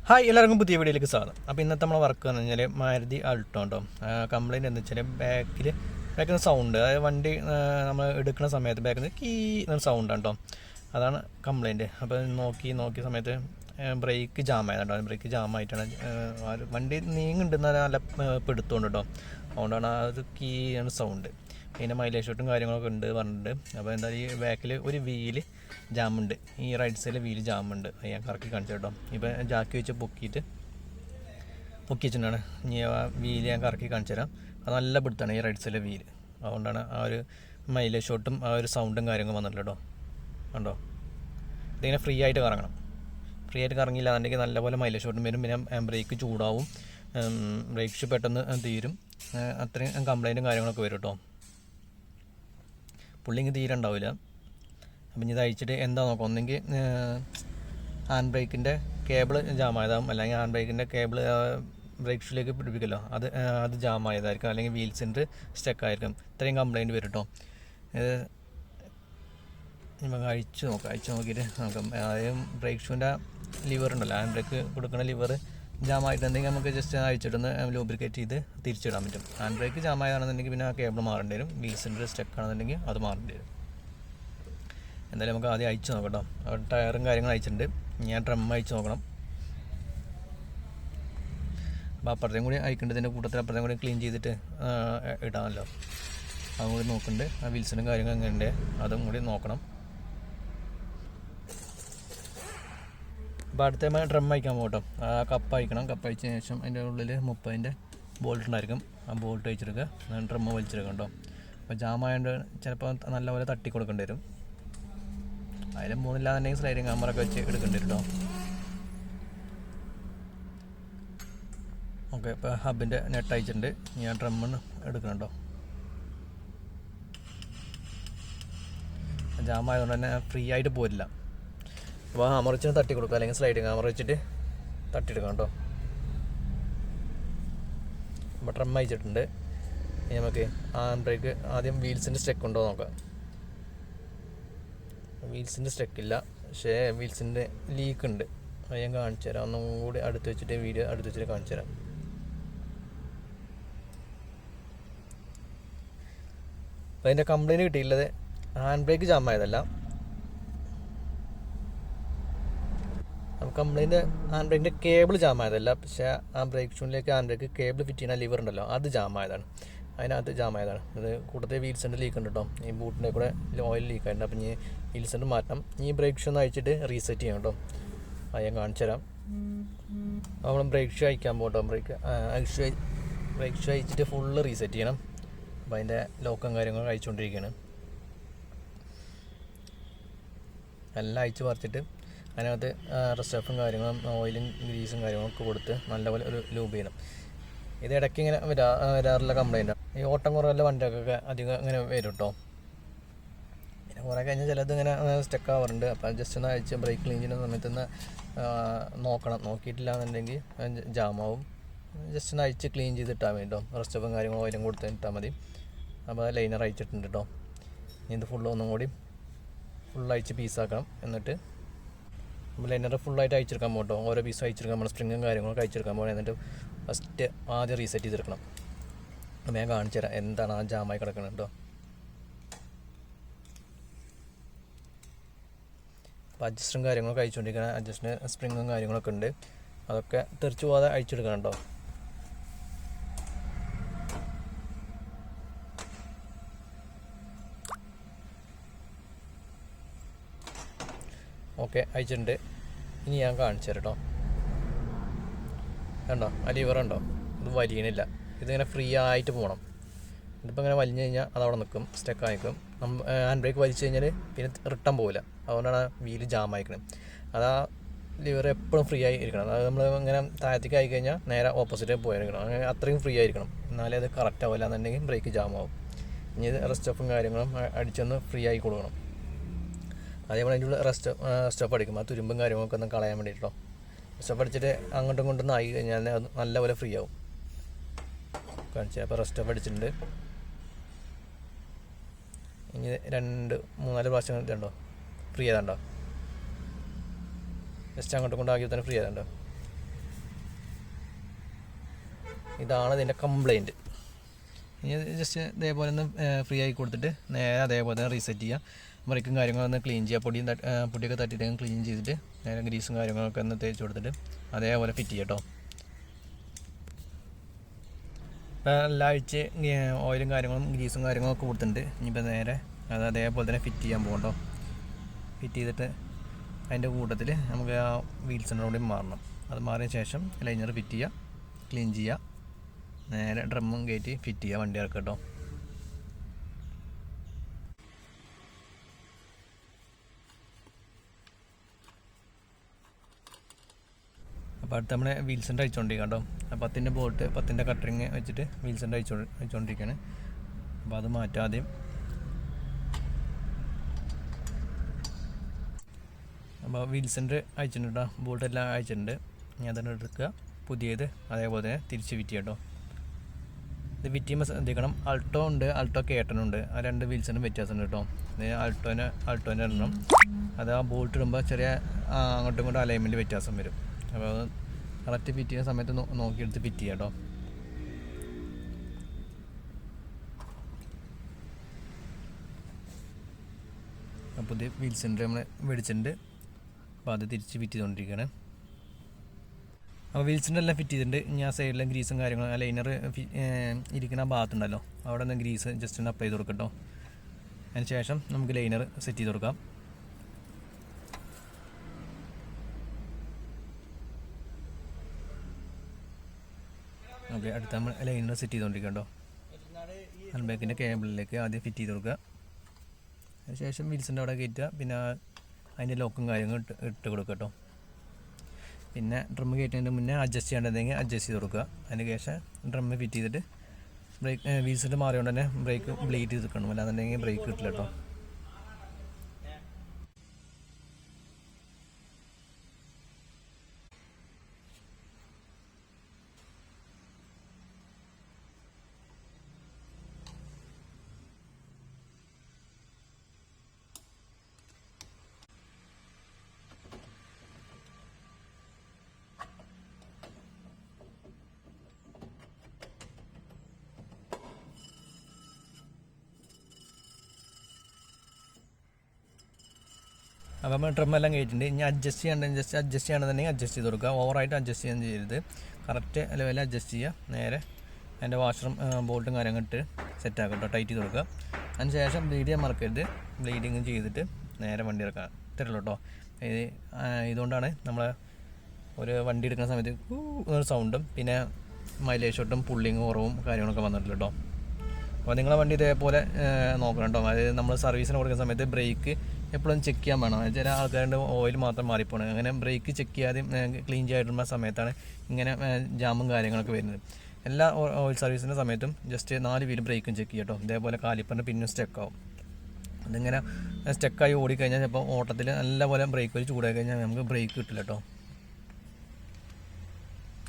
Hi എല്ലാവർക്കും പുതിയ വീഡിയോയിലേക്ക് സ്വാഗതം. അപ്പോൾ ഇന്നത്തെ നമ്മളെ വർക്ക് എന്ന് പറഞ്ഞാൽ മാരുതി അൾട്ടോ ഉണ്ടോ. കംപ്ലയിൻറ്റ് എന്ന് വെച്ചാൽ ബാക്കിൽ സൗണ്ട്, അതായത് വണ്ടി നമ്മൾ എടുക്കുന്ന സമയത്ത് ബാക്കിൽ നിന്ന് കീ എന്നൊരു സൗണ്ട് ഉണ്ടോ, അതാണ് കംപ്ലയിൻറ്റ്. അപ്പോൾ നോക്കിയ സമയത്ത് ബ്രേക്ക് ജാമായതുണ്ടോ. ബ്രേക്ക് ജാമായിട്ടാണ് വണ്ടി നീങ്ങുണ്ടെന്ന് നല്ല പെടുത്തുകൊണ്ട് കേട്ടോ. അതുകൊണ്ടാണ് അത് കീ ആണ് സൗണ്ട്. പിന്നെ മൈലേജ് ഷോട്ടും കാര്യങ്ങളൊക്കെ ഉണ്ട് പറഞ്ഞിട്ടുണ്ട്. അപ്പോൾ എന്താ ഈ ബാക്കിൽ ഒരു വീല് ജാമുണ്ട്, ഈ റൈറ്റ് സൈഡിൽ വീല് ജാമുണ്ട്. ഞാൻ കറക്കി കാണിച്ചു കേട്ടോ. ഇപ്പോൾ ജാക്കി വെച്ച് പൊക്കി വെച്ചിട്ടാണ്. ഇനി ആ വീല് ഞാൻ കറക്കി കാണിച്ചു തരാം. അത് നല്ല പിടുത്താണ് ഈ റൈറ്റ് സൈഡിലെ വീല്. അതുകൊണ്ടാണ് ആ ഒരു മൈലേജ് ഷോട്ടും ആ ഒരു സൗണ്ടും കാര്യങ്ങളും വന്നിട്ടില്ല കേട്ടോ. കണ്ടോ, ഇതിങ്ങനെ ഫ്രീ ആയിട്ട് കറങ്ങണം. ഫ്രീ ആയിട്ട് കറങ്ങിയില്ല എന്നുണ്ടെങ്കിൽ നല്ലപോലെ മൈലേജ് ഷോട്ടും വരും. പിന്നെ ബ്രേക്ക് ചൂടാവും, ബ്രേക്ക് പെട്ടെന്ന് തീരും. അത്രയും കംപ്ലൈൻറ്റും കാര്യങ്ങളൊക്കെ വരും കേട്ടോ. പുള്ളിങ്ങ് തീരെ ഉണ്ടാവില്ല. അപ്പം ഇനി ഇത് അയച്ചിട്ട് എന്താ നോക്കാം. ഒന്നെങ്കിൽ ഹാൻഡ് ബ്രേക്കിൻ്റെ കേബിൾ ജാമായതാവും, അല്ലെങ്കിൽ ഹാൻഡ് ബ്രേക്കിൻ്റെ കേബിൾ ബ്രേക്ക് ഷൂലേക്ക് പിടിപ്പിക്കല്ലോ, അത് ജാമായതായിരിക്കും, അല്ലെങ്കിൽ വീൽ സിലിണ്ടർ സ്റ്റക്കായിരിക്കും. ഇത്രയും കംപ്ലയിൻറ്റ് വരും കേട്ടോ. ഇത് നമുക്ക് അഴിച്ച് നോക്കിയിട്ട് നോക്കാം. അതായത് ബ്രേക്ക് ഷൂവിൻ്റെ ലിവർ ഉണ്ടല്ലോ, ഹാൻഡ് ബ്രേക്ക് കൊടുക്കുന്ന ലിവർ ജാമായിട്ടുണ്ടെങ്കിൽ നമുക്ക് ജസ്റ്റ് അഴിച്ചിട്ടൊന്ന് ലൂബ്രിക്കേറ്റ് ചെയ്ത് തിരിച്ചിടാൻ പറ്റും. ഹാൻഡ് ബ്രേക്ക് ജാമായതാണെന്നുണ്ടെങ്കിൽ പിന്നെ ആ കേബിൾ മാറേണ്ടി വരും. വീൽ സിലിണ്ടർ സ്റ്റക്ക് ആണെന്നുണ്ടെങ്കിൽ അത് മാറേണ്ടി വരും. എന്തായാലും നമുക്ക് ആദ്യം അയച്ചു നോക്കാം കേട്ടോ. അവിടെ ടയറും കാര്യങ്ങളും അയച്ചിട്ടുണ്ട്. ഞാൻ ഡ്രം അയച്ചു നോക്കണം. അപ്പോൾ അപ്പുറത്തേയും കൂടി അയക്കേണ്ടതിൻ്റെ കൂട്ടത്തിൽ അപ്പുറത്തേയും കൂടി ക്ലീൻ ചെയ്തിട്ട് ഇടാമല്ലോ. അതും കൂടി നോക്കുന്നുണ്ട്. ആ വീൽസിനും കാര്യങ്ങളും എങ്ങനെയുണ്ട് അതും കൂടി നോക്കണം. അപ്പോൾ അടുത്ത ഡ്രം അയക്കാൻ പോകട്ടോ. ആ കപ്പ് അയക്കണം. കപ്പ് അയച്ചതിന് ശേഷം അതിൻ്റെ ഉള്ളിൽ 30-ൻ്റെ ബോൾട്ട് ഉണ്ടായിരിക്കും. ആ ബോൾട്ട് അയച്ചെടുക്കുക, ഡ്രമ്മ് വലിച്ചെടുക്കുക കേട്ടോ. അപ്പോൾ ജാമായതുകൊണ്ട് ചിലപ്പോൾ നല്ലപോലെ തട്ടി കൊടുക്കേണ്ടി വരും. അതിൽ മൂന്നില്ലാന്നുണ്ടെങ്കിൽ സ്ലൈഡിങ് ക്യാമറയൊക്കെ വെച്ച് എടുക്കേണ്ടി വരും കേട്ടോ. ഓക്കെ, ഇപ്പോൾ ഹബിൻ്റെ നെറ്റ് അയച്ചിട്ടുണ്ട്. ഞാൻ ഡ്രമ്മിന് എടുക്കണം കേട്ടോ. ജാമായതുകൊണ്ട് തന്നെ ഫ്രീ ആയിട്ട് പോരില്ല. അപ്പോൾ ഹാമർ വെച്ച് തട്ടി കൊടുക്കുക, അല്ലെങ്കിൽ സ്ലൈഡിങ് ഹാമർ വെച്ചിട്ട് തട്ടിയെടുക്കാം കേട്ടോ. അപ്പോൾ ഡ്രം അയച്ചിട്ടുണ്ട്. ഇനി നമുക്ക് ഹാൻഡ് ബ്രേക്ക് ആദ്യം വീൽസിൻ്റെ സ്റ്റെക്ക് ഉണ്ടോ നോക്കാം. വീൽസിൻ്റെ സ്റ്റെക്കില്ല, പക്ഷേ വീൽസിൻ്റെ ലീക്ക് ഉണ്ട്. അത് ഞാൻ കാണിച്ചു തരാം. ഒന്നും കൂടി അടുത്ത് വെച്ചിട്ട് വീഡിയോ അടുത്ത് വെച്ചിട്ട് കാണിച്ചു തരാം. അപ്പോൾ അതിൻ്റെ കംപ്ലയിൻറ്റ് കിട്ടിയിട്ടുള്ളത് ഹാൻഡ് ബ്രേക്ക് ജാമായതല്ല. കംപ്ലയിൻറ്റ് ഹാൻഡ് ബ്രേക്കിൻ്റെ കേബിൾ ജാമായതല്ല, പക്ഷേ ആ ബ്രേക്ക് ഷൂണിലേക്ക് ഹാൻഡ് ബ്രേക്ക് കേബിൾ ഫിറ്റ് ചെയ്യുന്ന ലിവർ ഉണ്ടല്ലോ, അത് ജാമായതാണ്. അതിനകത്ത് ജാമായതാണ്. അത് കൂട്ടത്തിൽ വീൽ സെൻ്റർ ലീക്ക് ഉണ്ട് കേട്ടോ. ഈ ബൂട്ടിൻ്റെ കൂടെ ഓയിൽ ലീക്ക് ആയിട്ടുണ്ട്. അപ്പം ഈ വീൽ സെൻ്റർ മാറ്റണം. ഈ ബ്രേക്ക് ഷൂ ഒന്ന് അയച്ചിട്ട് റീസെറ്റ് ചെയ്യണം കേട്ടോ. അത് ഞാൻ കാണിച്ചു തരാം. നമ്മൾ ബ്രേക്ക് ഷൂ അയക്കാൻ പോകട്ടോ. ബ്രേക്ക് ഷൂ അയച്ചിട്ട് ഫുള്ള് റീസെറ്റ് ചെയ്യണം. അപ്പം അതിൻ്റെ ലോക്കും കാര്യങ്ങളും അയച്ചുകൊണ്ടിരിക്കുകയാണ്. എല്ലാം അയച്ച് പറിച്ചിട്ട് അതിനകത്ത് റസ്റ്റഫും കാര്യങ്ങളും ഓയിലും ഗ്രീസും കാര്യങ്ങളൊക്കെ കൊടുത്ത് നല്ലപോലെ ഒരു ലൂബ് ചെയ്യണം. ഇത് ഇടയ്ക്ക് ഇങ്ങനെ വരാറുള്ള കംപ്ലയിൻറ്റാണ്. ഈ ഓട്ടം കുറവുള്ള വണ്ടികൾക്കൊക്കെ അധികം ഇങ്ങനെ വരും കേട്ടോ. പിന്നെ കുറേ കഴിഞ്ഞാൽ ചിലത് ഇങ്ങനെ സ്റ്റക്ക് ആവാറുണ്ട്. അപ്പം ജസ്റ്റ് ഒന്ന് അയച്ച് ബ്രേക്ക് ക്ലീൻ ചെയ്യുന്ന സമയത്ത് ഒന്ന് നോക്കണം. നോക്കിയിട്ടില്ല എന്നുണ്ടെങ്കിൽ ജാമാവും. ജസ്റ്റ് ഒന്ന് അയച്ച് ക്ലീൻ ചെയ്തിട്ടാൽ മതി കേട്ടോ. റസ്റ്റഫും കാര്യങ്ങളും ഓയിലും കൊടുത്ത് ഇട്ടാൽ മതി. അപ്പോൾ ലൈനർ അയച്ചിട്ടുണ്ട് കേട്ടോ. ഇനി ഇത് ഒന്നും കൂടി അയച്ച് പീസാക്കണം. എന്നിട്ട് ലൈനർ ഫുള്ളായിട്ട് അയച്ചെടുക്കാൻ പോകട്ടോ. ഓരോ പീസും അയച്ചെടുക്കാൻ പോകണം. സ്പ്രിങ്ങും കാര്യങ്ങളൊക്കെ അയച്ചെടുക്കാൻ പോകണം. എന്നിട്ട് ഫസ്റ്റ് ആദ്യം റീസെറ്റ് ചെയ്തെടുക്കണം. അപ്പോൾ ഞാൻ കാണിച്ചു തരാം എന്താണ് ആ ജാമായി കിടക്കുന്നത് കേട്ടോ. അപ്പോൾ അഡ്ജസ്റ്റും കാര്യങ്ങളൊക്കെ അയച്ചുകൊണ്ടിരിക്കണം. അഡ്ജസ്റ്റിന് സ്പ്രിങ്ങും കാര്യങ്ങളൊക്കെ ഉണ്ട്. അതൊക്കെ തെറിച്ച് പോകാതെ അയച്ചെടുക്കണം കേട്ടോ. ഓക്കെ, അയച്ചിട്ടുണ്ട്. ഇനി ഞാൻ കാണിച്ചു തരാം കേട്ടോ. കണ്ടോ, ആ ലിവറുണ്ടോ, ഇത് വലിയണില്ല. ഇതിങ്ങനെ ഫ്രീ ആയിട്ട് പോകണം. ഇതിപ്പോൾ ഇങ്ങനെ വലിഞ്ഞു കഴിഞ്ഞാൽ അതവിടെ നിൽക്കും, സ്റ്റക്ക് ആയിക്കും. ഹാൻഡ് ബ്രേക്ക് വലിച്ചു കഴിഞ്ഞാൽ പിന്നെ റിട്ടേൺ പോകില്ല. അതുകൊണ്ടാണ് വീല് ജാം ആയിക്കണം. അത് ആ ലിവർ എപ്പോഴും ഫ്രീ ആയി ഇരിക്കണം. അതായത് നമ്മൾ ഇങ്ങനെ താഴത്തേക്ക് ആയി കഴിഞ്ഞാൽ നേരെ ഓപ്പോസിറ്റ് പോയിരിക്കണം. അങ്ങനെ അത്രയും ഫ്രീ ആയിരിക്കണം. എന്നാലേ അത് കറക്റ്റ് ആവില്ല എന്നുണ്ടെങ്കിൽ ബ്രേക്ക് ജാം ആവും. ഇനി ഇത് റെസ്റ്റോഫും കാര്യങ്ങളും അടിച്ചൊന്ന് ഫ്രീ ആയി കൊടുക്കണം. അതേപോലെ അതിൻ്റെ ഉള്ളിൽ റെസ്റ്റോഫ് അടിക്കും. ആ തുരുമ്പും കാര്യങ്ങളൊക്കെ ഒന്ന് കളയാൻ വേണ്ടിയിട്ടോ. റെസ്റ്റോഫ് അടിച്ചിട്ട് അങ്ങോട്ടും ഇങ്ങോട്ടും ആയി കഴിഞ്ഞാൽ അത് നല്ലപോലെ ഫ്രീ ആവും. കാണിച്ചാൽ അപ്പോൾ റെസ്റ്റോഫ് അടിച്ചിട്ടുണ്ട്. ഇനി 2-3-4 പ്രാവശ്യം ഇതുണ്ടോ ഫ്രീ ചെയ്താണ്ടോ. ജസ്റ്റ് അങ്ങോട്ടും കൊണ്ട് ആക്കി തന്നെ ഫ്രീ ചെയ്താണ്ടോ. ഇതാണ് ഇതിൻ്റെ കംപ്ലൈൻറ്റ്. ഇനി ജസ്റ്റ് ഇതേപോലെ ഒന്ന് ഫ്രീ ആയി കൊടുത്തിട്ട് നേരെ അതേപോലെ തന്നെ റീസെറ്റ് ചെയ്യുക. ബ്രേക്കും കാര്യങ്ങളൊന്ന് ക്ലീൻ ചെയ്യുക. പൊടിയൊക്കെ തട്ടിയിട്ട് ക്ലീൻ ചെയ്തിട്ട് നേരെ ഗ്രീസും കാര്യങ്ങളൊക്കെ ഒന്ന് തേച്ച് കൊടുത്തിട്ട് അതേപോലെ ഫിറ്റ് ചെയ്യുക കേട്ടോ. എല്ലാ ആഴ്ച ഓയിലും കാര്യങ്ങളും ഗ്രീസും കാര്യങ്ങളൊക്കെ കൊടുത്തിട്ടുണ്ട്. ഇനിയിപ്പോൾ നേരെ അത് അതേപോലെ തന്നെ ഫിറ്റ് ചെയ്യാൻ പോകണ്ടോ. ഫിറ്റ് ചെയ്തിട്ട് അതിൻ്റെ കൂട്ടത്തിൽ നമുക്ക് ആ വീൽസിൻ്റെ കൂടി മാറണം. അത് മാറിയ ശേഷം ലൈനർ ഫിറ്റ് ചെയ്യുക, ക്ലീൻ ചെയ്യുക, നേരെ ഡ്രമ്മും കയറ്റി ഫിറ്റ് ചെയ്യുക, വണ്ടി ഇറക്കുക കേട്ടോ. അപ്പോൾ അടുത്ത് നമ്മുടെ വീൽസിൻ്റെ അയച്ചുകൊണ്ടിരിക്കുക കേട്ടോ. 10-ൻ്റെ ബോൾട്ട് 10-ൻ്റെ കട്ടറിങ് വെച്ചിട്ട് വീൽസിൻ്റെ അയച്ചുകൊണ്ടിരിക്കുകയാണ്. അപ്പോൾ അത് മാറ്റാം ആദ്യം. അപ്പോൾ വീൽസിൻ്റെ അയച്ചിട്ടുണ്ട് കേട്ടോ, ബോൾട്ടെല്ലാം അയച്ചിട്ടുണ്ട്. ഞാൻ തന്നെ എടുക്കുക, പുതിയത് അതേപോലെ തന്നെ തിരിച്ച് ഫിറ്റ് ചെയ്യാം കേട്ടോ. ഇത് ഫിറ്റ് ചെയ്യുമ്പോൾ ശ്രദ്ധിക്കണം, അൾട്ടോ ഉണ്ട്, അൾട്ടോ കേട്ടനുണ്ട്. ആ 2 വീൽസിനും വ്യത്യാസമുണ്ട് കേട്ടോ. അൾട്ടോനെ ഇടണം. അത് ആ ബോൾട്ട് ഇടുമ്പോൾ ചെറിയ അങ്ങോട്ടും ഇങ്ങോട്ടും അലൈൻമെൻറ്റ് വ്യത്യാസം വരും. അപ്പോൾ അത് കറക്റ്റ് ഫിറ്റ് ചെയ്യുന്ന സമയത്ത് നോക്കിയെടുത്ത് ഫിറ്റ് ചെയ്യാം കേട്ടോ. പുതിയ വീൽസിൻ്റെ നമ്മൾ മേടിച്ചിട്ടുണ്ട്. അപ്പോൾ അത് തിരിച്ച് ഫിറ്റ് ചെയ്തുകൊണ്ടിരിക്കുകയാണ്. അപ്പോൾ വീൽസിൻ്റെ എല്ലാം ഫിറ്റ് ചെയ്തിട്ടുണ്ട്. ഞാൻ സൈഡിലെ ഗ്രീസും കാര്യങ്ങളും ലൈനർ ഇരിക്കുന്ന ഭാഗത്തുണ്ടല്ലോ, അവിടെ നിന്ന് ഗ്രീസ് ജസ്റ്റ് ഒന്ന് അപ്ലൈ ചെയ്ത് കൊടുക്കട്ടോ. അതിന് ശേഷം നമുക്ക് ലൈനർ സെറ്റ് ചെയ്ത് കൊടുക്കാം. ഓക്കെ, അടുത്ത നമ്മൾ ലൈനർ സെറ്റ് ചെയ്തുകൊണ്ടിരിക്കണ്ടോ. ഹാൻഡ് കേബിളിലേക്ക് ആദ്യം ഫിറ്റ് ചെയ്ത് കൊടുക്കുക. അതിനുശേഷം വീൽസിൻ്റെ അവിടെ കയറ്റുക. പിന്നെ അതിൻ്റെ ലോക്കും കാര്യങ്ങളും ഇട്ട് കൊടുക്കുക കേട്ടോ. പിന്നെ ഡ്രം കയറ്റുന്നതിന് മുന്നേ അഡ്ജസ്റ്റ് ചെയ്യേണ്ടതെങ്കിൽ അഡ്ജസ്റ്റ് ചെയ്ത് കൊടുക്കുക. അതിന് ശേഷം ഡ്രം ഫിറ്റ് ചെയ്തിട്ട് ബ്രേക്ക് വീൽസിട്ട് മാറിയോണ്ട് തന്നെ ബ്രേക്ക് ബ്ലീഡ് ചെയ്ത് നിൽക്കണം, അല്ലാന്നുണ്ടെങ്കിൽ ബ്രേക്ക് കിട്ടില്ല കേട്ടോ. അപ്പോൾ നമ്മൾ ഡ്രമ്മെല്ലാം കയറ്റിട്ടുണ്ട്. ഇനി അഡ്ജസ്റ്റ് ചെയ്യണമെന്നുണ്ടെങ്കിൽ അഡ്ജസ്റ്റ് ചെയ്ത് കൊടുക്കുക. ഓവറായിട്ട് അഡ്ജസ്റ്റ് ചെയ്യാൻ ചെയ്യരുത്, കറക്റ്റ് ലെവലിൽ അഡ്ജസ്റ്റ് ചെയ്യുക. നേരെ അതിൻ്റെ വാഷറും ബോൾട്ടും കാര്യങ്ങൾ ഇട്ട് സെറ്റാക്കുക കേട്ടോ, ടൈറ്റ് ചെയ്ത് കൊടുക്കുക. അതിന് ശേഷം ബ്ലീഡ് ചെയ്യാൻ മറക്കരുത്. ബ്ലീഡിങ് ചെയ്തിട്ട് നേരെ വണ്ടി ഇറക്കാം, തരുള്ളൂ കേട്ടോ. ഇതുകൊണ്ടാണ് നമ്മൾ ഒരു വണ്ടി എടുക്കുന്ന സമയത്ത് ഒരു സൗണ്ടും പിന്നെ മൈലേജ് ഷോട്ടും പുള്ളിങ് കുറവും കാര്യങ്ങളൊക്കെ വന്നിട്ടില്ല കേട്ടോ. അപ്പോൾ നിങ്ങളെ വണ്ടി ഇതേപോലെ നോക്കണം കേട്ടോ. അതായത് നമ്മൾ സർവീസിന് കൊടുക്കുന്ന സമയത്ത് ബ്രേക്ക് എപ്പോഴും ചെക്ക് ചെയ്യാൻ വേണം. ചില ആൾക്കാരുടെ ഓയിൽ മാത്രം മാറിപ്പോണം. അങ്ങനെ ബ്രേക്ക് ചെക്ക് ചെയ്യാതെ ക്ലീൻ ചെയ്യാതിരുന്ന സമയത്താണ് ഇങ്ങനെ ജാമും കാര്യങ്ങളൊക്കെ വരുന്നത്. എല്ലാ ഓയിൽ സർവീസിൻ്റെ സമയത്തും ജസ്റ്റ് 4 വീലും ബ്രേക്കും ചെക്ക് ചെയ്യാം കേട്ടോ. ഇതേപോലെ കാലിപ്പറിൻ്റെ പിന്നും സ്റ്റക്കാവും. അതിങ്ങനെ സ്റ്റക്കായി ഓടിക്കഴിഞ്ഞാൽ ചിലപ്പോൾ ഓട്ടത്തിൽ നല്ലപോലെ ബ്രേക്ക് വലിച്ച് ചൂടായി കഴിഞ്ഞാൽ നമുക്ക് ബ്രേക്ക് കിട്ടില്ല കേട്ടോ.